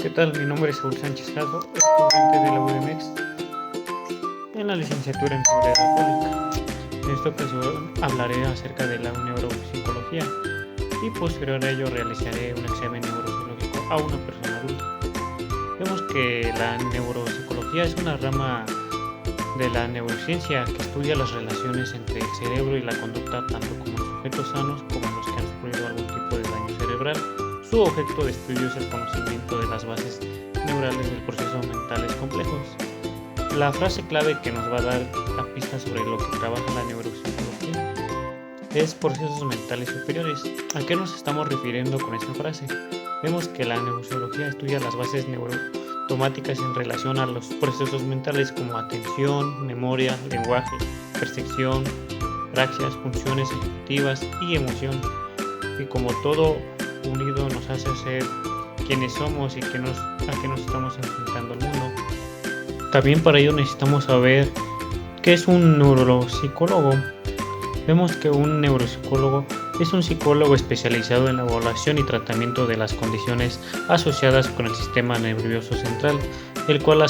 ¿Qué tal? Mi nombre es Saúl Sánchez Jasso, estudiante de la UDMX en la licenciatura en Seguridad Pública. En esta ocasión hablaré acerca de la neuropsicología y posterior a ello realizaré un examen neuropsicológico a una persona adulta. Vemos que la neuropsicología es una rama de la neurociencia que estudia las relaciones entre el cerebro y la conducta tanto como en sujetos sanos como en los que han sufrido algún tipo de daño cerebral. Su objeto de estudio es el conocimiento de las bases neurales de procesos mentales complejos. La frase clave que nos va a dar la pista sobre lo que trabaja la neuropsicología es procesos mentales superiores. ¿A qué nos estamos refiriendo con esta frase? Vemos que la neuropsicología estudia las bases neuroautomáticas en relación a los procesos mentales como atención, memoria, lenguaje, percepción, praxias, funciones ejecutivas y emoción. Y como todo unido nos hace ser quienes somos y a qué nos estamos enfrentando al mundo. También para ello necesitamos saber qué es un neuropsicólogo. Vemos que un neuropsicólogo es un psicólogo especializado en la evaluación y tratamiento de las condiciones asociadas con el sistema nervioso central, el cual ha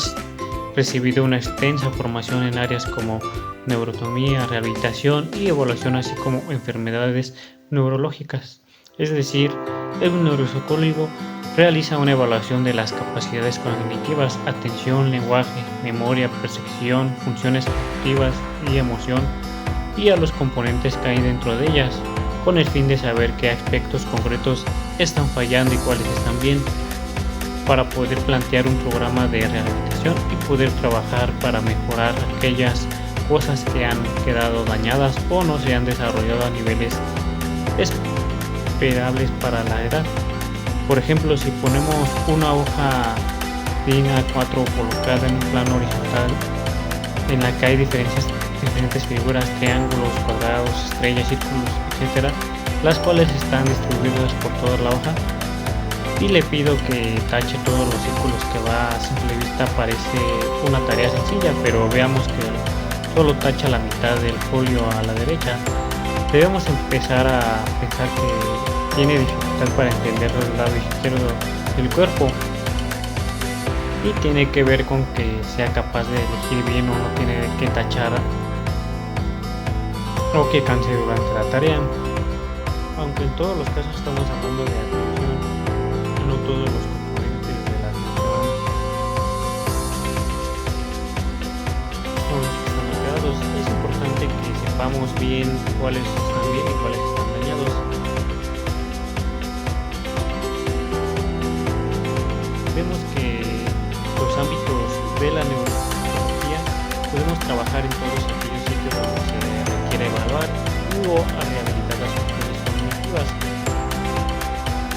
recibido una extensa formación en áreas como neurotomía, rehabilitación y evaluación, así como enfermedades neurológicas. Es decir, el neuropsicólogo realiza una evaluación de las capacidades cognitivas, atención, lenguaje, memoria, percepción, funciones ejecutivas y emoción, y a los componentes que hay dentro de ellas, con el fin de saber qué aspectos concretos están fallando y cuáles están bien, para poder plantear un programa de rehabilitación y poder trabajar para mejorar aquellas cosas que han quedado dañadas o no se han desarrollado a niveles esperables para la edad. Por ejemplo, si ponemos una hoja DIN A4 colocada en un plano horizontal en la que hay diferentes figuras, triángulos, cuadrados, estrellas, círculos, etc., las cuales están distribuidas por toda la hoja, y le pido que tache todos los círculos, que va a simple vista parece una tarea sencilla, pero veamos que solo tacha la mitad del folio a la derecha. Debemos empezar a pensar que tiene dificultad para entender el lado izquierdo del cuerpo, y tiene que ver con que sea capaz de elegir bien o no tiene que tachar o que canse durante la tarea. Aunque en todos los casos estamos hablando de atención, no todos los componentes de la atención son los que están alterados. Es importante que sepamos bien cuáles están bien y cuáles están dañados. Vemos que los ámbitos de la neuropsicología podemos trabajar en todos aquellos sitios donde se requiere evaluar o rehabilitar las funciones cognitivas.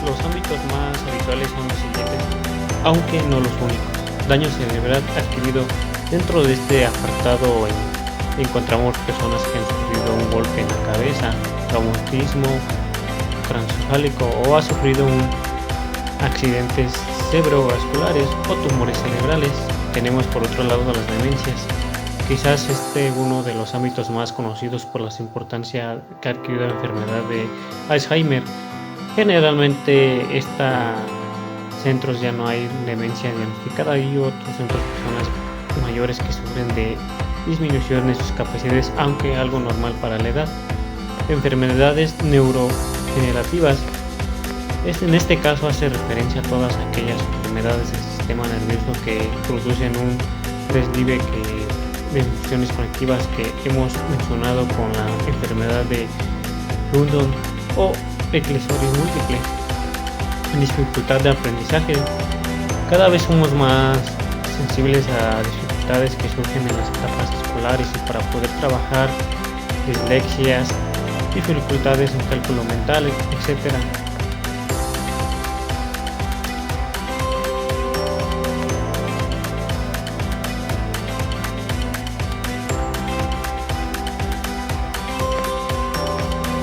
Los ámbitos más habituales son los siguientes, aunque no los únicos. Daño cerebral adquirido. Dentro de este apartado encontramos personas que han sufrido un golpe en la cabeza, traumatismo craneoencefálico o ha sufrido accidentes cerebrovasculares o tumores cerebrales. Tenemos por otro lado las demencias. Quizás uno de los ámbitos más conocidos por la importancia que ha adquirido la enfermedad de Alzheimer. Generalmente centros ya no hay demencia diagnosticada, y otros centros personas mayores que sufren de disminución de sus capacidades, aunque algo normal para la edad. Enfermedades neurodegenerativas. En este caso hace referencia a todas aquellas enfermedades del sistema nervioso que producen un desnivel de funciones conectivas que hemos mencionado con la enfermedad de London o esclerosis múltiple. Dificultad de aprendizaje. Cada vez somos más sensibles a dificultades que surgen en las etapas escolares, y para poder trabajar dislexias, dificultades en cálculo mental, etc.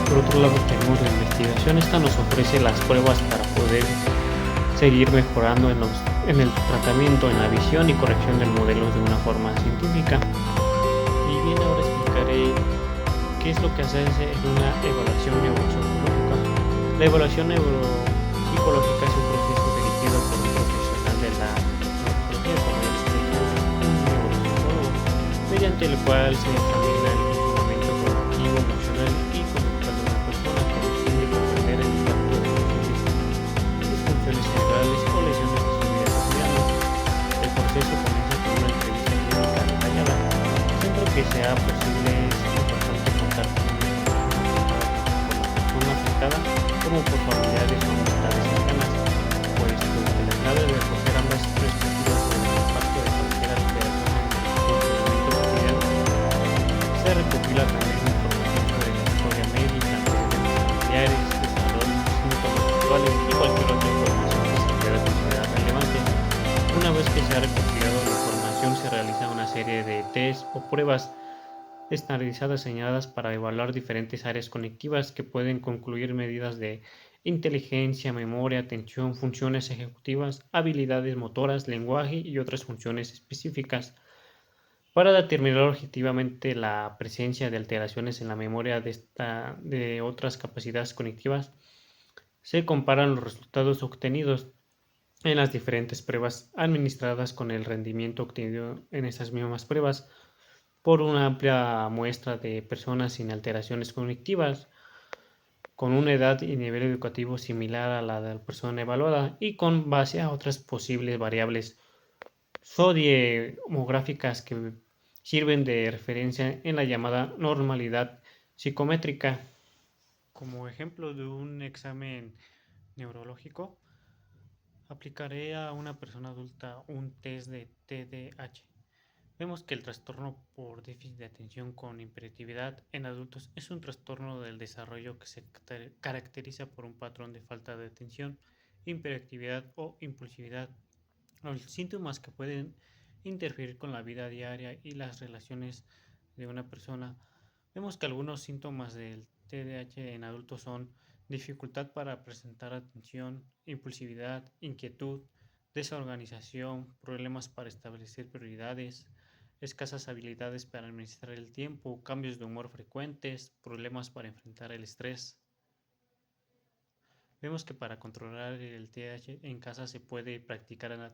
Por otro lado tenemos la investigación. Esta nos ofrece las pruebas para poder seguir mejorando en el tratamiento, en la visión y corrección del modelo de una forma científica. Y bien, ahora explicaré qué es lo que se hace en una evaluación neuropsicológica. La evaluación neuropsicológica es un proceso dirigido por un profesional de mediante el cual se examina el funcionamiento cognitivo, emocional y conductual de una persona con el fin de comprender el impacto de posibles disfunciones cerebrales o lesiones de su vida cotidiana. El proceso comienza con una entrevista clínica detallada. Siempre que sea posible, es importante contar con una información por la persona afectada como por familiares o amistades cercanas, pues durante la clave de recoger ambas perspectivas sobre el impacto de cualquier alteración en el funcionamiento cotidiano. Se recopila también información sobre la historia médica, antecedentes familiares, desarrollo, síntomas actuales y cualquier otra información que se pueda considerar relevante. Una vez que se ha recopilado la información, se realiza una serie de test o pruebas estandarizadas señaladas para evaluar diferentes áreas cognitivas que pueden concluir medidas de inteligencia, memoria, atención, funciones ejecutivas, habilidades motoras, lenguaje y otras funciones específicas. Para determinar objetivamente la presencia de alteraciones en la memoria de otras capacidades cognitivas, se comparan los resultados obtenidos en las diferentes pruebas administradas con el rendimiento obtenido en esas mismas pruebas por una amplia muestra de personas sin alteraciones cognitivas, con una edad y nivel educativo similar a la de la persona evaluada y con base a otras posibles variables sociodemográficas que sirven de referencia en la llamada normalidad psicométrica. Como ejemplo de un examen neurológico, aplicaré a una persona adulta un test de TDAH. Vemos que el trastorno por déficit de atención con hiperactividad en adultos es un trastorno del desarrollo que se caracteriza por un patrón de falta de atención, hiperactividad o impulsividad. Los síntomas que pueden interferir con la vida diaria y las relaciones de una persona. Vemos que algunos síntomas del TDAH en adultos son dificultad para presentar atención, impulsividad, inquietud, desorganización, problemas para establecer prioridades, escasas habilidades para administrar el tiempo, cambios de humor frecuentes, problemas para enfrentar el estrés. Vemos que para controlar el TDAH en casa se puede practicar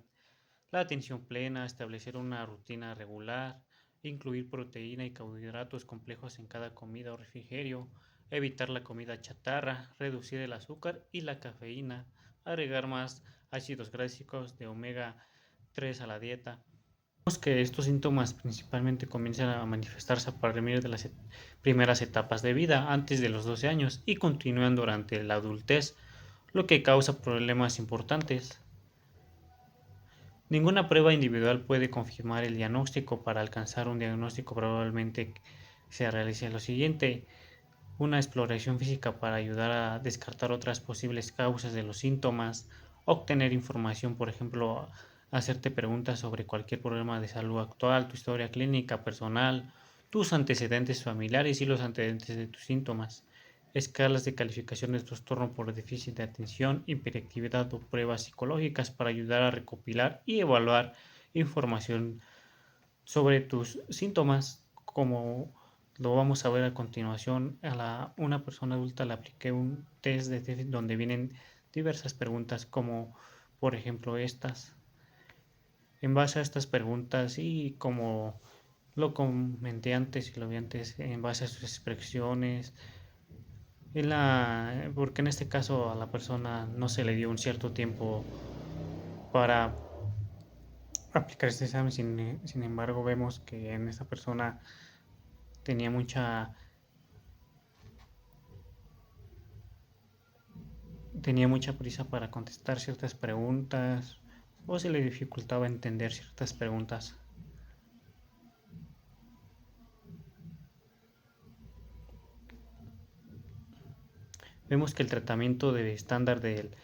la atención plena, establecer una rutina regular, incluir proteína y carbohidratos complejos en cada comida o refrigerio, evitar la comida chatarra, reducir el azúcar y la cafeína, agregar más ácidos grasos de omega 3 a la dieta. Vemos que estos síntomas principalmente comienzan a manifestarse a partir de las primeras etapas de vida, antes de los 12 años, y continúan durante la adultez, lo que causa problemas importantes. Ninguna prueba individual puede confirmar el diagnóstico. Para alcanzar un diagnóstico probablemente se realice lo siguiente: una exploración física para ayudar a descartar otras posibles causas de los síntomas, obtener información, por ejemplo, hacerte preguntas sobre cualquier problema de salud actual, tu historia clínica personal, tus antecedentes familiares y los antecedentes de tus síntomas, escalas de calificación de trastorno por déficit de atención, hiperactividad o pruebas psicológicas para ayudar a recopilar y evaluar información sobre tus síntomas. Como lo vamos a ver a continuación, una persona adulta le apliqué un test de déficit donde vienen diversas preguntas, como por ejemplo estas. En base a estas preguntas y como lo comenté antes y lo vi antes, en base a sus expresiones, porque en este caso a la persona no se le dio un cierto tiempo para aplicar este examen, sin embargo vemos que en esta persona tenía mucha prisa para contestar ciertas preguntas o se le dificultaba entender ciertas preguntas. Vemos que el tratamiento de estándar del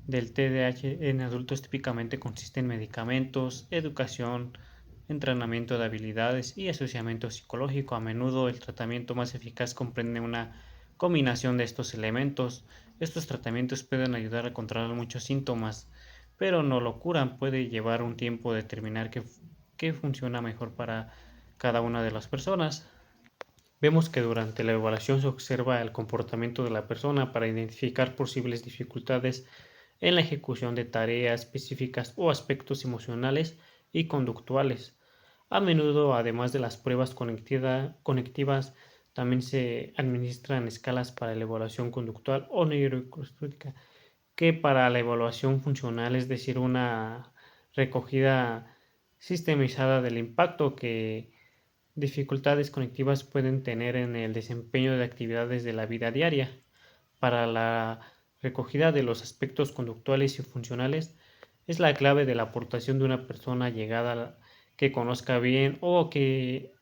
TDAH en adultos típicamente consiste en medicamentos, educación, entrenamiento de habilidades y asociamiento psicológico. A menudo el tratamiento más eficaz comprende una combinación de estos elementos. Estos tratamientos pueden ayudar a controlar muchos síntomas, pero no lo curan. Puede llevar un tiempo determinar qué funciona mejor para cada una de las personas. Vemos que durante la evaluación se observa el comportamiento de la persona para identificar posibles dificultades en la ejecución de tareas específicas o aspectos emocionales y conductuales. A menudo, además de las pruebas conectivas, también se administran escalas para la evaluación conductual o neurolingüística, que para la evaluación funcional, es decir, una recogida sistemizada del impacto que dificultades cognitivas pueden tener en el desempeño de actividades de la vida diaria. Para la recogida de los aspectos conductuales y funcionales, es la clave de la aportación de una persona llegada que conozca bien o que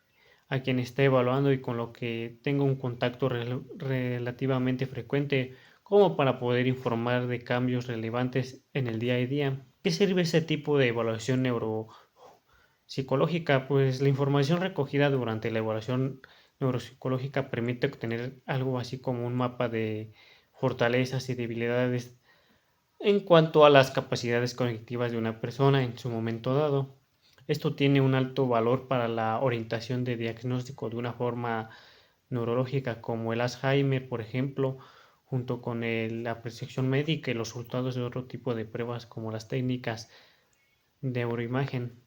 a quien esté evaluando y con lo que tenga un contacto relativamente frecuente, como para poder informar de cambios relevantes en el día a día. ¿Qué sirve ese tipo de evaluación neuropsicológica? Pues la información recogida durante la evaluación neuropsicológica permite obtener algo así como un mapa de fortalezas y debilidades en cuanto a las capacidades cognitivas de una persona en su momento dado. Esto tiene un alto valor para la orientación de diagnóstico de una forma neurológica como el Alzheimer, por ejemplo, junto con la percepción médica y los resultados de otro tipo de pruebas como las técnicas de neuroimagen.